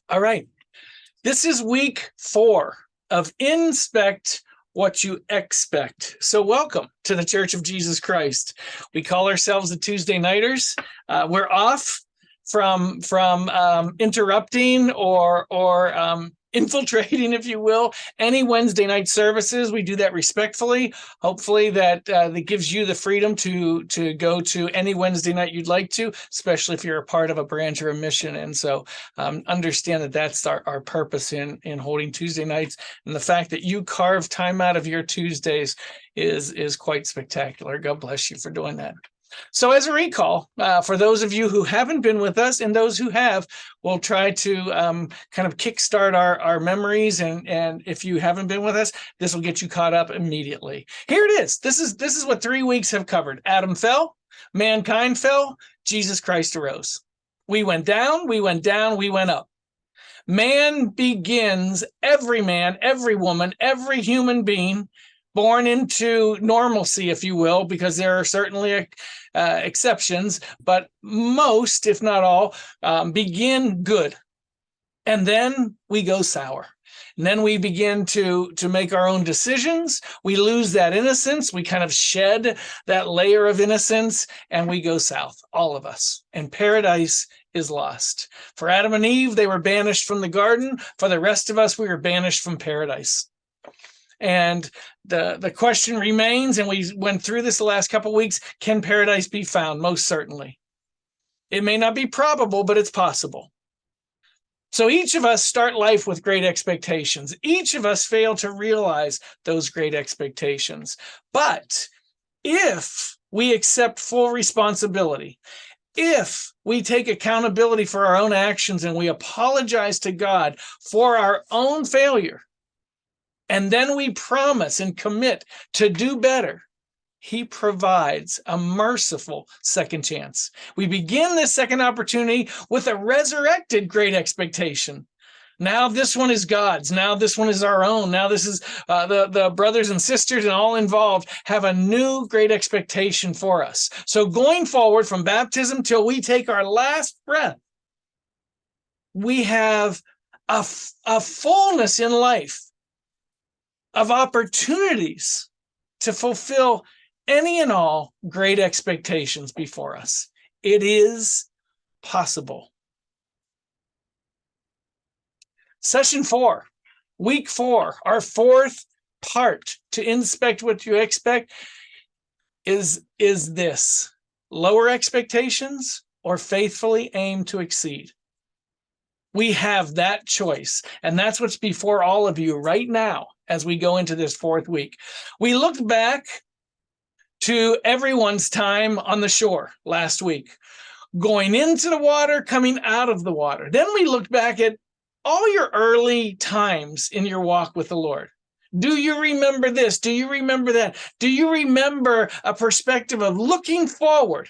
All right. This is week 4 of Inspect What You Expect. So welcome to the Church of Jesus Christ. We call ourselves the Tuesday Nighters. We're off from interrupting or infiltrating, if you will, any Wednesday night services. We do that respectfully. Hopefully that gives you the freedom to go to any Wednesday night you'd like to, especially if you're a part of a branch or a mission. And so understand that that's our purpose in holding Tuesday nights. And the fact that you carve time out of your Tuesdays is quite spectacular. God bless you for doing that. So as a recall, for those of you who haven't been with us and those who have, we'll try to kind of kickstart our memories. And if you haven't been with us, this will get you caught up immediately. Here it is. This is what 3 weeks have covered. Adam fell, mankind fell, Jesus Christ arose. We went down, we went up. Man begins, every man, every woman, every human being born into normalcy, if you will, because there are certainly exceptions, but most, if not all, begin good. And then we go sour. And then we begin to make our own decisions. We lose that innocence. We kind of shed that layer of innocence and we go south, all of us. And paradise is lost. For Adam and Eve, they were banished from the garden. For the rest of us, we were banished from paradise. And the question remains, and we went through this the last couple of weeks, can paradise be found? Most certainly. It may not be probable, but it's possible. So each of us start life with great expectations. Each of us fail to realize those great expectations. But if we accept full responsibility, if we take accountability for our own actions and we apologize to God for our own failure, and then we promise and commit to do better, he provides a merciful second chance. We begin this second opportunity with a resurrected great expectation. Now this one is God's. Now this one is our own. Now this is the brothers and sisters and all involved have a new great expectation for us. So going forward from baptism till we take our last breath, we have a fullness in life of opportunities to fulfill any and all great expectations before us. It is possible. Session 4, week 4, our 4th part to inspect what you expect is this: lower expectations or faithfully aim to exceed. We have that choice, and that's what's before all of you right now as we go into this 4th week. We looked back to everyone's time on the shore last week, going into the water, coming out of the water. Then we looked back at all your early times in your walk with the Lord. Do you remember this? Do you remember that? Do you remember a perspective of looking forward?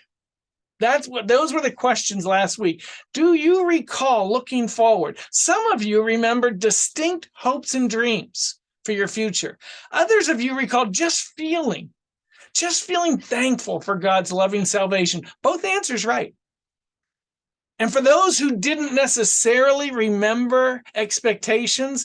Those were the questions last week. Do you recall looking forward? Some of you remember distinct hopes and dreams for your future. Others of you recall just feeling thankful for God's loving salvation. Both answers right. And for those who didn't necessarily remember expectations,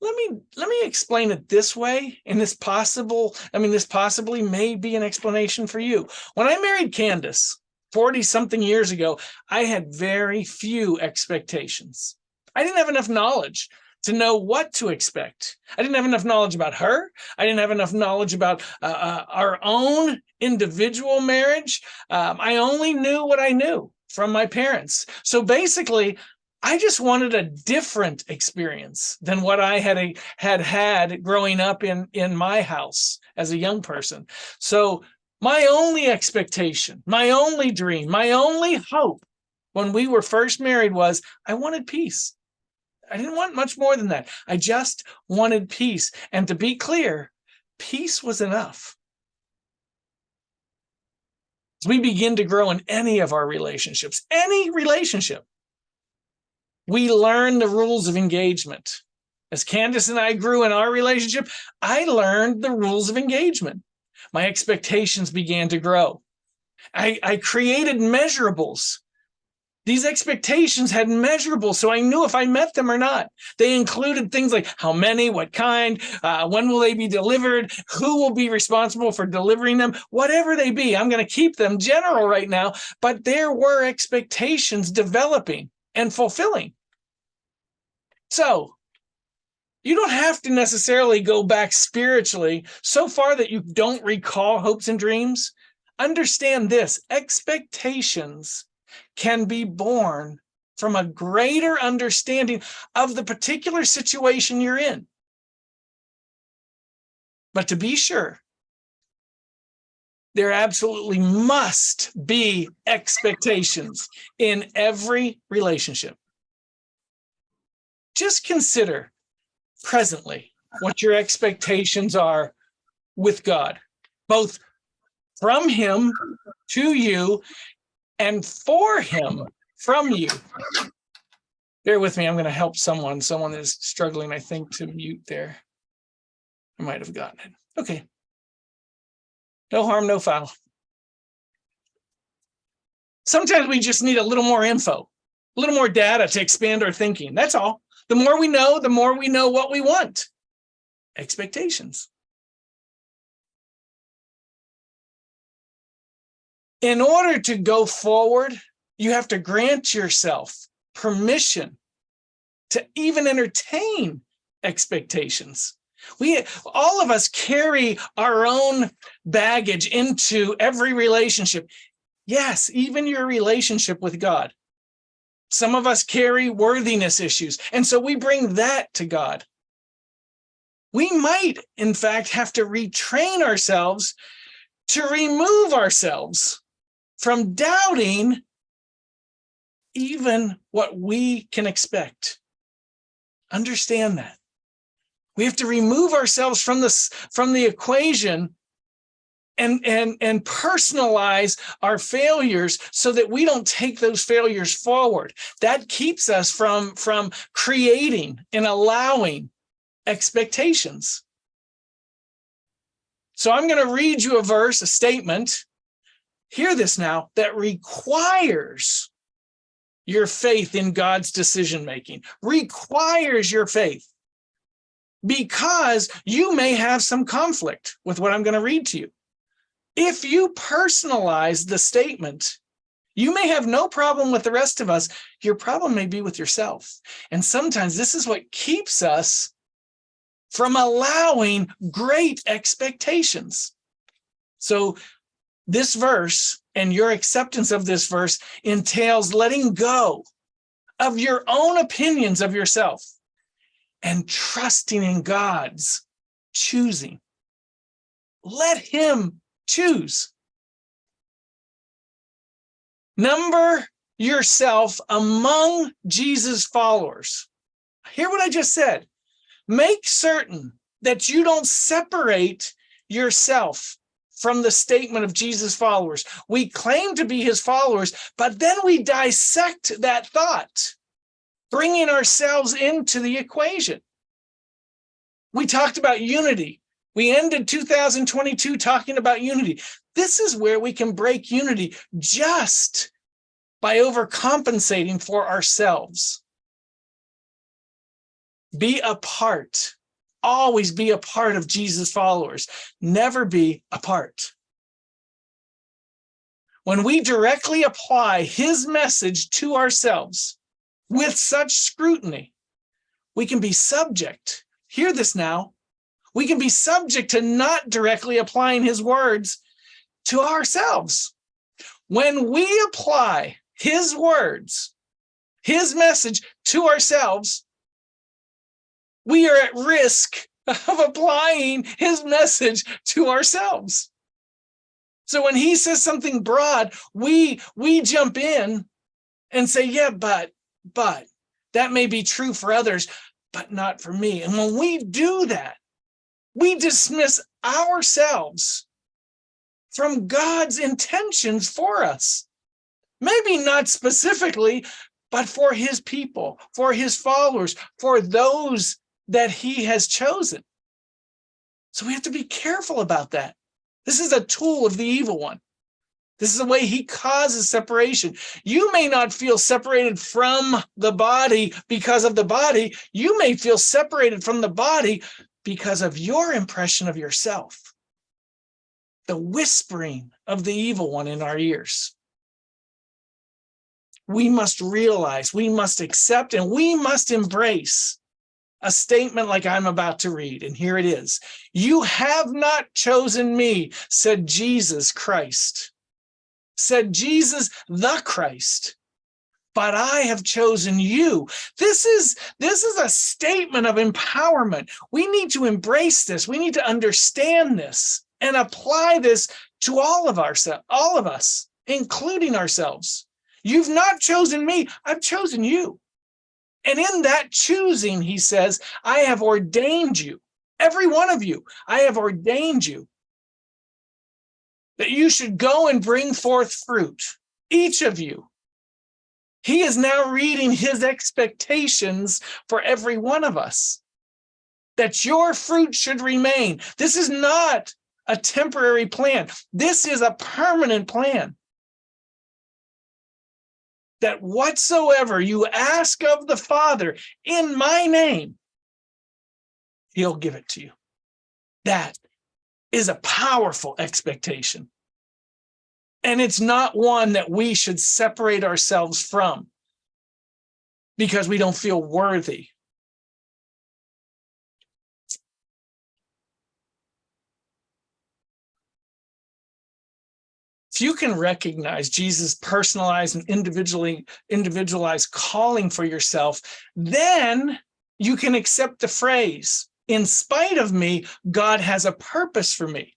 let me explain it this way, and this possibly may be an explanation for you. When I married Candace 40-something years ago, I had very few expectations. I didn't have enough knowledge to know what to expect. I didn't have enough knowledge about her. I didn't have enough knowledge about our own individual marriage. I only knew what I knew from my parents. So basically, I just wanted a different experience than what I had growing up in my house as a young person. So my only expectation, my only dream, my only hope when we were first married was I wanted peace. I didn't want much more than that. I just wanted peace. And to be clear, peace was enough. As we begin to grow in any of our relationships, any relationship, we learn the rules of engagement. As Candace and I grew in our relationship, I learned the rules of engagement. My expectations began to grow. I created measurables These expectations had measurables, so I knew if I met them or not. They included things like how many, what kind, when will they be delivered, who will be responsible for delivering them, whatever they be. I'm going to keep them general right now, but there were expectations developing and fulfilling. So you don't have to necessarily go back spiritually so far that you don't recall hopes and dreams. Understand this: expectations can be born from a greater understanding of the particular situation you're in. But to be sure, there absolutely must be expectations in every relationship. Just consider presently what your expectations are with God, both from Him to you and for Him from you. Bear with me. I'm going to help someone. Someone is struggling, I think, to mute there. I might have gotten it. Okay. No harm, no foul. Sometimes we just need a little more info, a little more data to expand our thinking. That's all. The more we know what we want. Expectations. In order to go forward, you have to grant yourself permission to even entertain expectations. All of us carry our own baggage into every relationship. Yes, even your relationship with God. Some of us carry worthiness issues, and so we bring that to God. We might, in fact, have to retrain ourselves to remove ourselves from doubting even what we can expect. Understand that. We have to remove ourselves from the equation and personalize our failures so that we don't take those failures forward. That keeps us from creating and allowing expectations. So I'm going to read you a verse, a statement. Hear this now, that requires your faith in God's decision-making, requires your faith, because you may have some conflict with what I'm going to read to you. If you personalize the statement, you may have no problem with the rest of us. Your problem may be with yourself. And sometimes this is what keeps us from allowing great expectations. So this verse and your acceptance of this verse entails letting go of your own opinions of yourself and trusting in God's choosing. Let Him choose. Number yourself among Jesus' followers. Hear what I just said. Make certain that you don't separate yourself from the statement of Jesus' followers. We claim to be His followers, but then we dissect that thought, bringing ourselves into the equation. We talked about unity. We ended 2022 talking about unity. This is where we can break unity just by overcompensating for ourselves. Be a part. Always be a part of Jesus' followers. Never be apart. When we directly apply His message to ourselves with such scrutiny, we can be subject. Hear this now. We can be subject to not directly applying His words to ourselves. When we apply His words, His message to ourselves, we are at risk of applying His message to ourselves. So when He says something broad, we jump in and say, yeah, but that may be true for others, but not for me. And when we do that, we dismiss ourselves from God's intentions for us. Maybe not specifically, but for His people, for His followers, for those that He has chosen. So we have to be careful about that. This is a tool of the evil one. This is the way he causes separation. You may not feel separated from the body because of the body. You may feel separated from the body because of your impression of yourself. The whispering of the evil one in our ears. We must realize, we must accept, and we must embrace a statement like I'm about to read. And here it is. You have not chosen me, said Jesus Christ. Said Jesus the Christ, but I have chosen you. This is a statement of empowerment. We need to embrace this. We need to understand this and apply this to all of us, including ourselves. You've not chosen me, I've chosen you. And in that choosing, he says, I have ordained you, every one of you, I have ordained you that you should go and bring forth fruit, each of you. He is now reading his expectations for every one of us, that your fruit should remain. This is not a temporary plan. This is a permanent plan. That whatsoever you ask of the Father in my name, he'll give it to you. That is a powerful expectation. And it's not one that we should separate ourselves from because we don't feel worthy. If you can recognize Jesus' personalized and individualized calling for yourself, then you can accept the phrase, in spite of me, God has a purpose for me.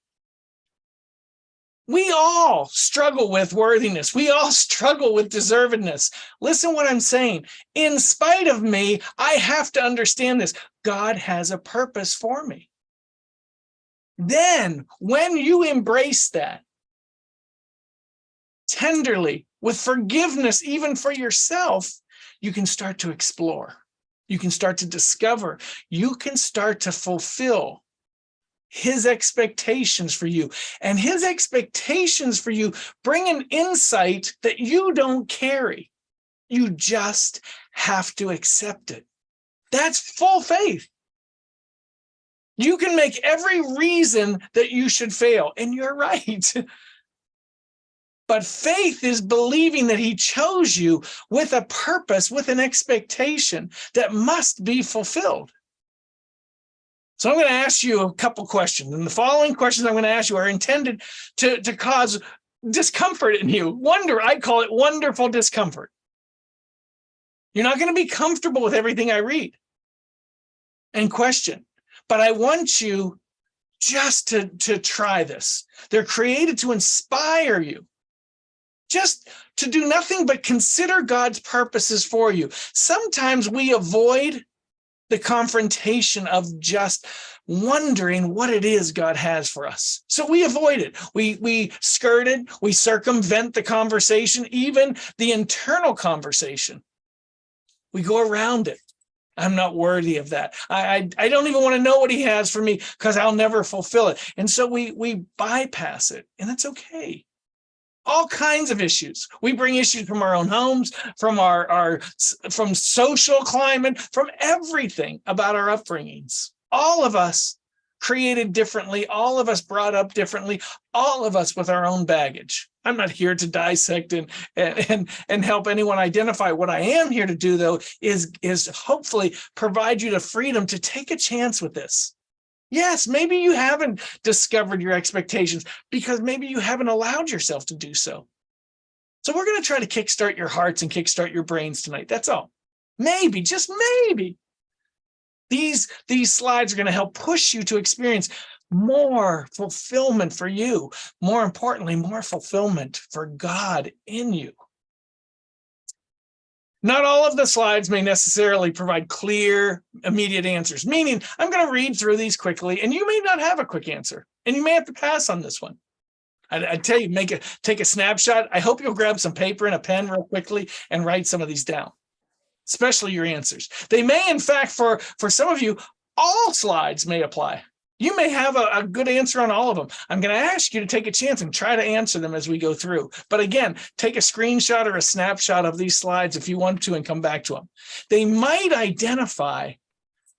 We all struggle with worthiness. We all struggle with deservedness. Listen what I'm saying. In spite of me, I have to understand this. God has a purpose for me. Then, when you embrace that, tenderly, with forgiveness, even for yourself, you can start to explore. You can start to discover. You can start to fulfill his expectations for you. And his expectations for you bring an insight that you don't carry. You just have to accept it. That's full faith. You can make every reason that you should fail, and you're right. But faith is believing that he chose you with a purpose, with an expectation that must be fulfilled. So I'm going to ask you a couple questions. And the following questions I'm going to ask you are intended to cause discomfort in you. I call it wonderful discomfort. You're not going to be comfortable with everything I read and question. But I want you just to try this. They're created to inspire you. Just to do nothing but consider God's purposes for you. Sometimes we avoid the confrontation of just wondering what it is God has for us. So we avoid it. We skirt it. We circumvent the conversation, even the internal conversation. We go around it. I'm not worthy of that. I don't even want to know what he has for me because I'll never fulfill it. And so we bypass it, and that's okay. All kinds of issues. We bring issues from our own homes, from from social climate, from everything about our upbringings. All of us created differently, all of us brought up differently, all of us with our own baggage. I'm not here to dissect and help anyone identify. What I am here to do, though, is hopefully provide you the freedom to take a chance with this. Yes, maybe you haven't discovered your expectations because maybe you haven't allowed yourself to do so. So we're going to try to kickstart your hearts and kickstart your brains tonight. That's all. Maybe, just maybe. These slides are going to help push you to experience more fulfillment for you. More importantly, more fulfillment for God in you. Not all of the slides may necessarily provide clear, immediate answers, meaning I'm going to read through these quickly, and you may not have a quick answer, and you may have to pass on this one. I tell you, take a snapshot. I hope you'll grab some paper and a pen real quickly and write some of these down, especially your answers. They may, in fact, for some of you, all slides may apply. You may have a good answer on all of them. I'm going to ask you to take a chance and try to answer them as we go through. But again, take a screenshot or a snapshot of these slides if you want to and come back to them. They might identify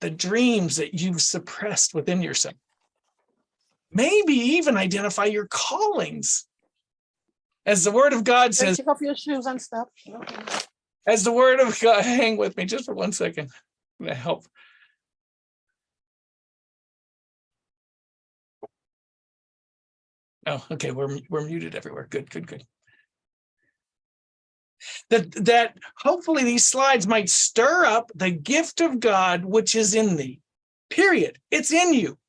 the dreams that you've suppressed within yourself. Maybe even identify your callings. As the word of God says, take off your shoes and stuff. Okay. As the word of God, hang with me just for 1 second. I'm going to help. Oh, okay, we're muted everywhere. Good. That hopefully these slides might stir up the gift of God which is in thee. Period. It's in you.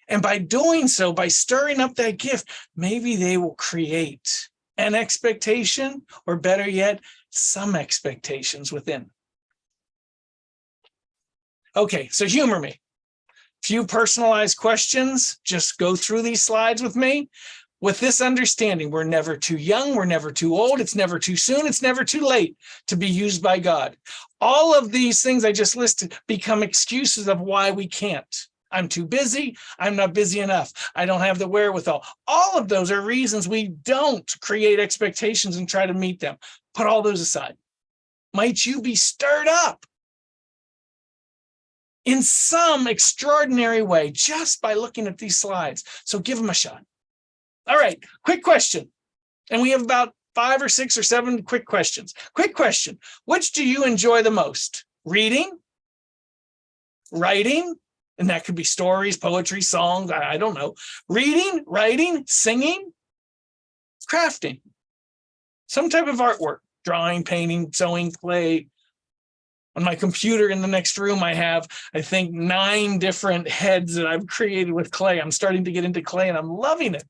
And by doing so, by stirring up that gift, maybe they will create an expectation, or better yet, some expectations within. Okay, so humor me. Few personalized questions. Just go through these slides with me. With this understanding, we're never too young, we're never too old, it's never too soon, it's never too late to be used by God. All of these things I just listed become excuses of why we can't. I'm too busy, I'm not busy enough, I don't have the wherewithal. All of those are reasons we don't create expectations and try to meet them. Put all those aside. Might you be stirred up in some extraordinary way just by looking at these slides? So give them a shot. All right, quick question. And we have about 5 or 6 or 7 quick questions. Quick question. Which do you enjoy the most? Reading? Writing? And that could be stories, poetry, songs, I don't know. Reading, writing, singing, crafting. Some type of artwork, drawing, painting, sewing, clay. On my computer in the next room, I have, I think, 9 different heads that I've created with clay. I'm starting to get into clay and I'm loving it.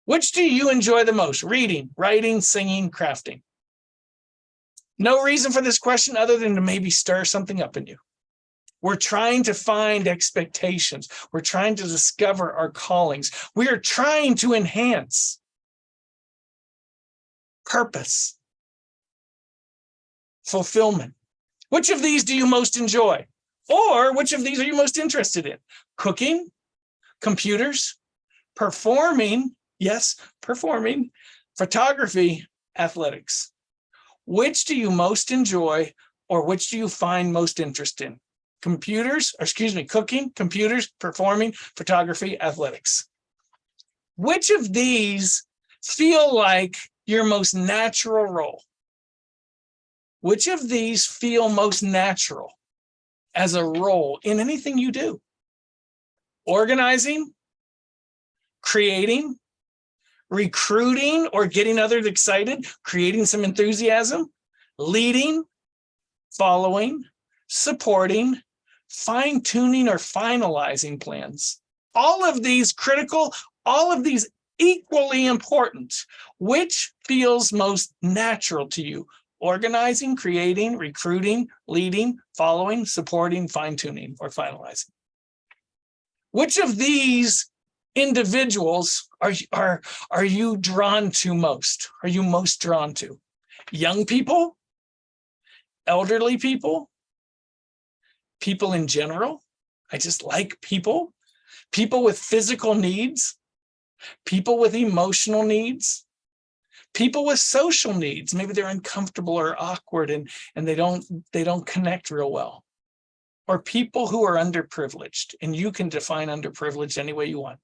Which do you enjoy the most? Reading, writing, singing, crafting. No reason for this question other than to maybe stir something up in you. We're trying to find expectations. We're trying to discover our callings. We are trying to enhance purpose, fulfillment. Which of these do you most enjoy? Or which of these are you most interested in? Cooking, computers, performing, yes, performing, photography, athletics. Which do you most enjoy, or which do you find most interest in? Cooking, computers, performing, photography, athletics. Which of these feel like your most natural role? Which of these feel most natural as a role in anything you do? Organizing, creating, recruiting or getting others excited, creating some enthusiasm, leading, following, supporting, fine-tuning or finalizing plans. All of these critical, all of these equally important. Which feels most natural to you? Organizing, creating, recruiting, leading, following, supporting, fine-tuning, or finalizing. Which of these individuals are you drawn to most? Are you most drawn to? Young people? Elderly people? People in general? I just like people. People with physical needs? People with emotional needs? People with social needs, maybe they're uncomfortable or awkward and they don't connect real well. Or people who are underprivileged, and you can define underprivileged any way you want.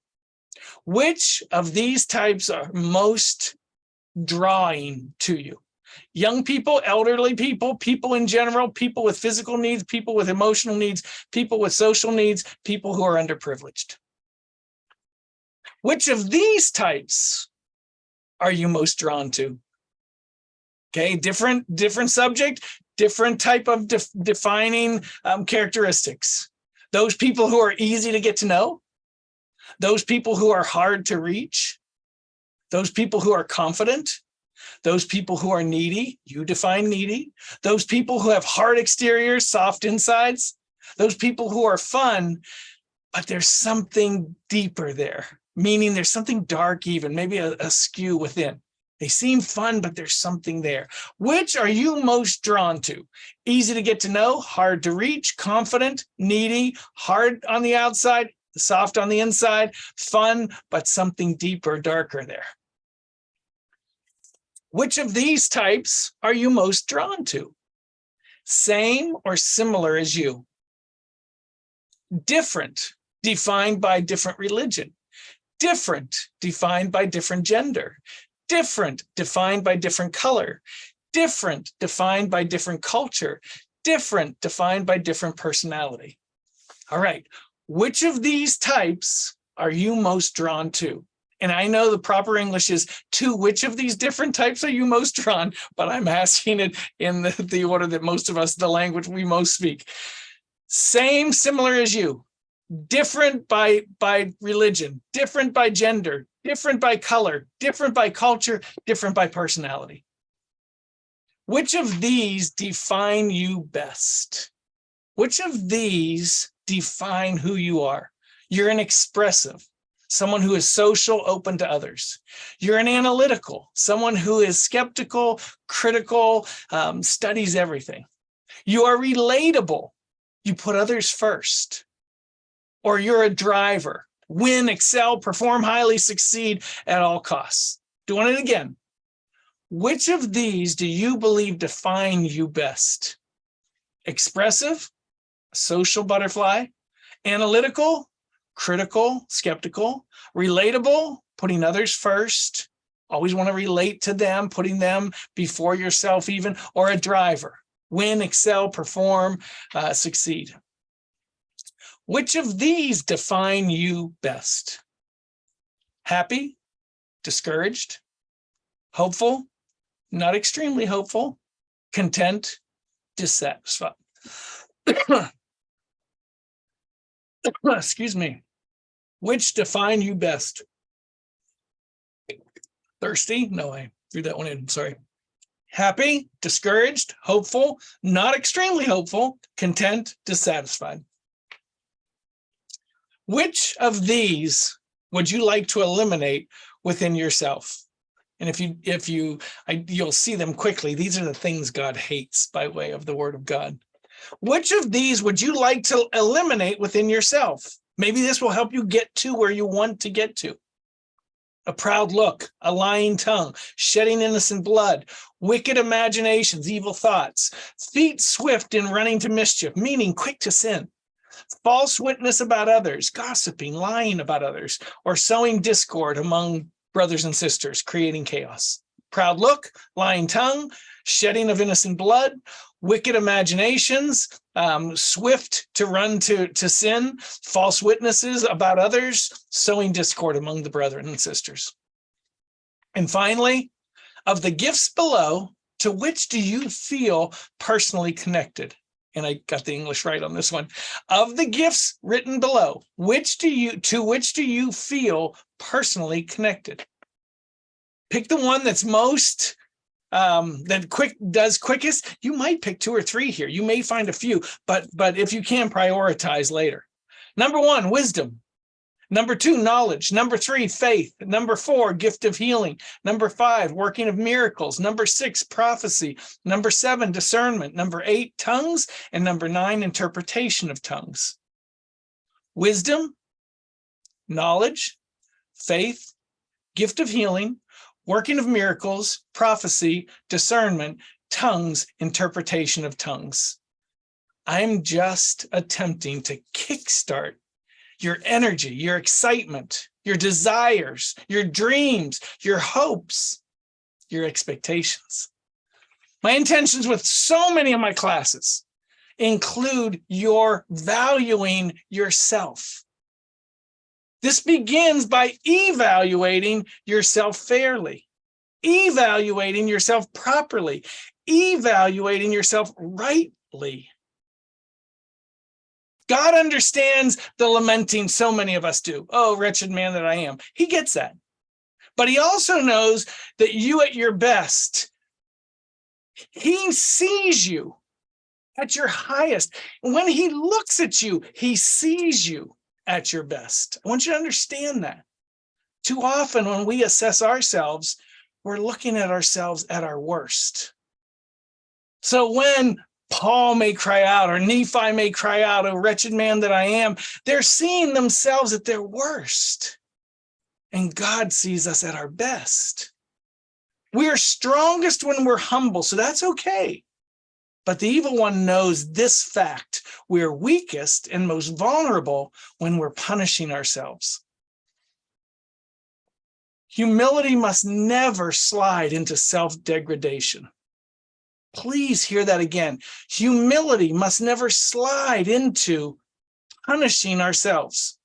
Which of these types are most drawing to you? Young people, elderly people, people in general, people with physical needs, people with emotional needs, people with social needs, people who are underprivileged. Which of these types are you most drawn to? Okay, different subject, different type of defining characteristics. Those people who are easy to get to know, those people who are hard to reach, those people who are confident, those people who are needy, you define needy, those people who have hard exteriors, soft insides, those people who are fun, but there's something deeper there. Meaning there's something dark even, maybe a skew within. They seem fun, but there's something there. Which are you most drawn to? Easy to get to know, hard to reach, confident, needy, hard on the outside, soft on the inside, fun, but something deeper, darker there. Which of these types are you most drawn to? Same or similar as you? Different, defined by different religion. Different, defined by different gender. Different, defined by different color. Different, defined by different culture. Different, defined by different personality. All right, which of these types are you most drawn to? And I know the proper English is to which of these different types are you most drawn, but I'm asking it in the order that most of us, the language we most speak. Same, similar as you. Different by religion, different by gender, different by color, different by culture, different by personality. Which of these define you best? Which of these define who you are? You're an expressive, someone who is social, open to others. You're an analytical, someone who is skeptical, critical, studies everything. You are relatable. You put others first. Or you're a driver, win, excel, perform highly, succeed at all costs. Doing it again. Which of these do you believe define you best? Expressive, social butterfly, analytical, critical, skeptical, relatable, putting others first, always want to relate to them, putting them before yourself even, or a driver, win, excel, perform, succeed. Which of these define you best? Happy, discouraged, hopeful, not extremely hopeful, content, dissatisfied. Excuse me. Which define you best? Thirsty? No, I threw that one in. Sorry. Happy, discouraged, hopeful, not extremely hopeful, content, dissatisfied. Which of these would you like to eliminate within yourself? And you'll see them quickly. These are the things God hates by way of the word of God. Which of these would you like to eliminate within yourself? Maybe this will help you get to where you want to get to. A proud look, a lying tongue, shedding innocent blood, wicked imaginations, evil thoughts, feet swift in running to mischief, meaning quick to sin, false witness about others, gossiping, lying about others, or sowing discord among brothers and sisters, creating chaos. Proud look, lying tongue, shedding of innocent blood, wicked imaginations, swift to run to sin, false witnesses about others, sowing discord among the brethren and sisters. And finally, of the gifts below, to which do you feel personally connected? And I got the English right on this one. Of the gifts written below, to which do you feel personally connected? Pick the one that's most does quickest. You might pick 2 or 3 here. You may find a few, but if you can, prioritize later. Number 1, wisdom. Number 2, knowledge. Number 3, faith. Number 4, gift of healing. Number 5, working of miracles. Number 6, prophecy. Number 7, discernment. Number 8, tongues. And number 9, interpretation of tongues. Wisdom, knowledge, faith, gift of healing, working of miracles, prophecy, discernment, tongues, interpretation of tongues. I'm just attempting to kickstart your energy, your excitement, your desires, your dreams, your hopes, your expectations. My intentions with so many of my classes include your valuing yourself. This begins by evaluating yourself fairly, evaluating yourself properly, evaluating yourself rightly. God understands the lamenting so many of us do. Oh, wretched man that I am. He gets that. But he also knows that you at your best, he sees you at your highest. When he looks at you, he sees you at your best. I want you to understand that. Too often when we assess ourselves, we're looking at ourselves at our worst. So when Paul may cry out, or Nephi may cry out, "O wretched man that I am," they're seeing themselves at their worst. And God sees us at our best. We are strongest when we're humble, so that's okay. But the evil one knows this fact: we're weakest and most vulnerable when we're punishing ourselves. Humility must never slide into self-degradation. Please hear that again. Humility must never slide into punishing ourselves.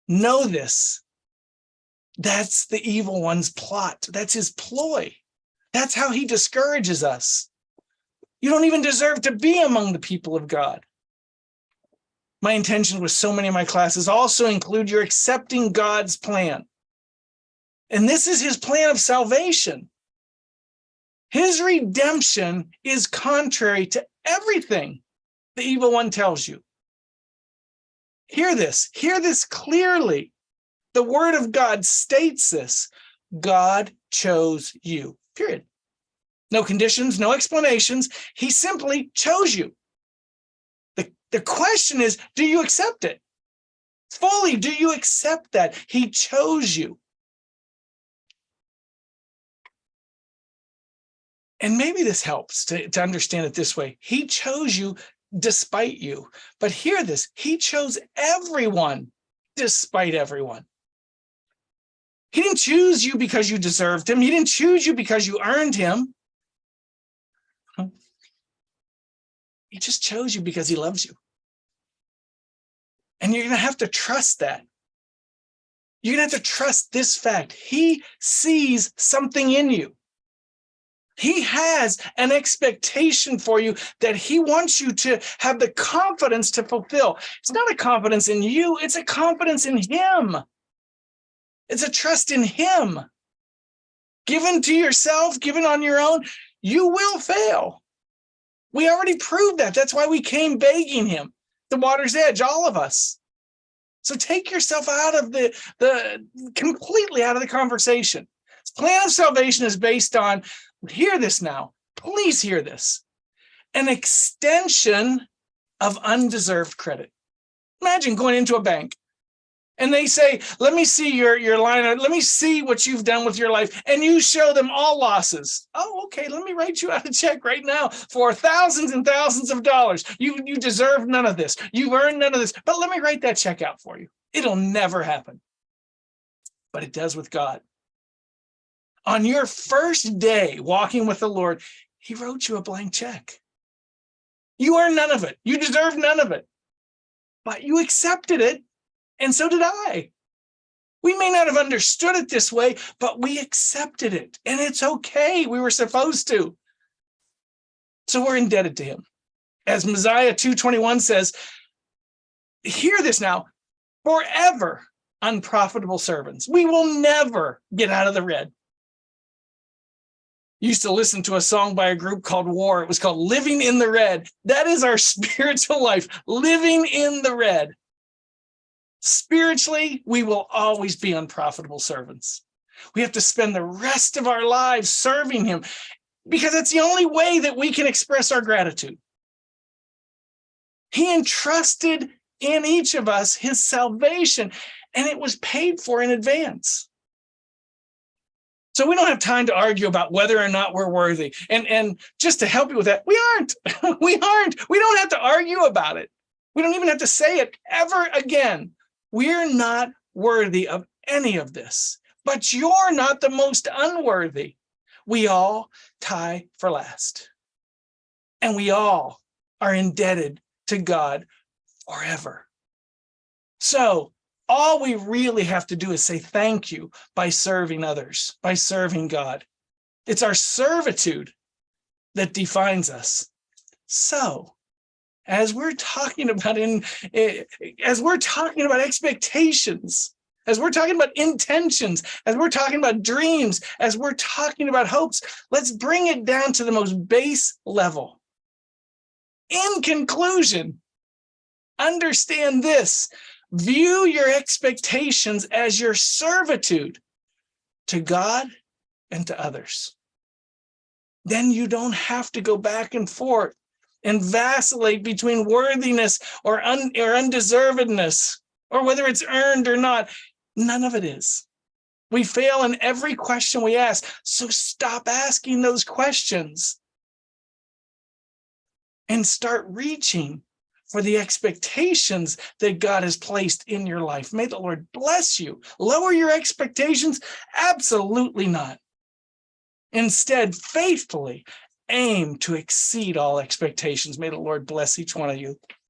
Know this. That's the evil one's plot. That's his ploy. That's how he discourages us. You don't even deserve to be among the people of God. My intention with so many of my classes also include your accepting God's plan. And this is his plan of salvation. His redemption is contrary to everything the evil one tells you. Hear this clearly. The word of God states this: God chose you, period. No conditions, no explanations. He simply chose you. The question is, do you accept it? Fully, do you accept that he chose you? And maybe this helps to understand it this way. He chose you despite you. But hear this, he chose everyone despite everyone. He didn't choose you because you deserved him. He didn't choose you because you earned him. He just chose you because he loves you. And you're going to have to trust that. You're going to have to trust this fact. He sees something in you. He has an expectation for you that he wants you to have the confidence to fulfill. It's not a confidence in you. It's a confidence in him. It's a trust in him. Given to yourself, given on your own, you will fail. We already proved that. That's why we came begging him. The water's edge, all of us. So take yourself out of completely out of the conversation. This plan of salvation is based on, hear this now, please hear this, an extension of undeserved credit. Imagine going into a bank and they say, let me see your line, let me see what you've done with your life, and you show them all losses. Oh, okay, let me write you out a check right now for thousands and thousands of dollars. You deserve none of this. You've earned none of this, but let me write that check out for you. It'll never happen. But it does with God. On your first day walking with the Lord, he wrote you a blank check. You earned none of it. You deserve none of it. But you accepted it, and so did I. We may not have understood it this way, but we accepted it, and it's okay. We were supposed to. So we're indebted to him. As Mosiah 2:21 says, hear this now, forever unprofitable servants. We will never get out of the red. Used to listen to a song by a group called War. It was called Living in the Red. That is our spiritual life, living in the red. Spiritually, we will always be unprofitable servants. We have to spend the rest of our lives serving him because it's the only way that we can express our gratitude. He entrusted in each of us his salvation, and it was paid for in advance. So we don't have time to argue about whether or not we're worthy. And just to help you with that, we aren't. We aren't. We don't have to argue about it. We don't even have to say it ever again. We're not worthy of any of this, but you're not the most unworthy. We all tie for last, and we all are indebted to God forever. So all we really have to do is say thank you by serving others, by serving God. It's our servitude that defines us. So as we're talking about expectations, as we're talking about intentions, as we're talking about dreams, as we're talking about hopes, let's bring it down to the most base level. In conclusion, understand this: view your expectations as your servitude to God and to others. Then you don't have to go back and forth and vacillate between worthiness or undeservedness, or whether it's earned or not. None of it is. We fail in every question we ask. So stop asking those questions and start reaching for the expectations that God has placed in your life. May the Lord bless you. Lower your expectations? Absolutely not. Instead, faithfully aim to exceed all expectations. May the Lord bless each one of you.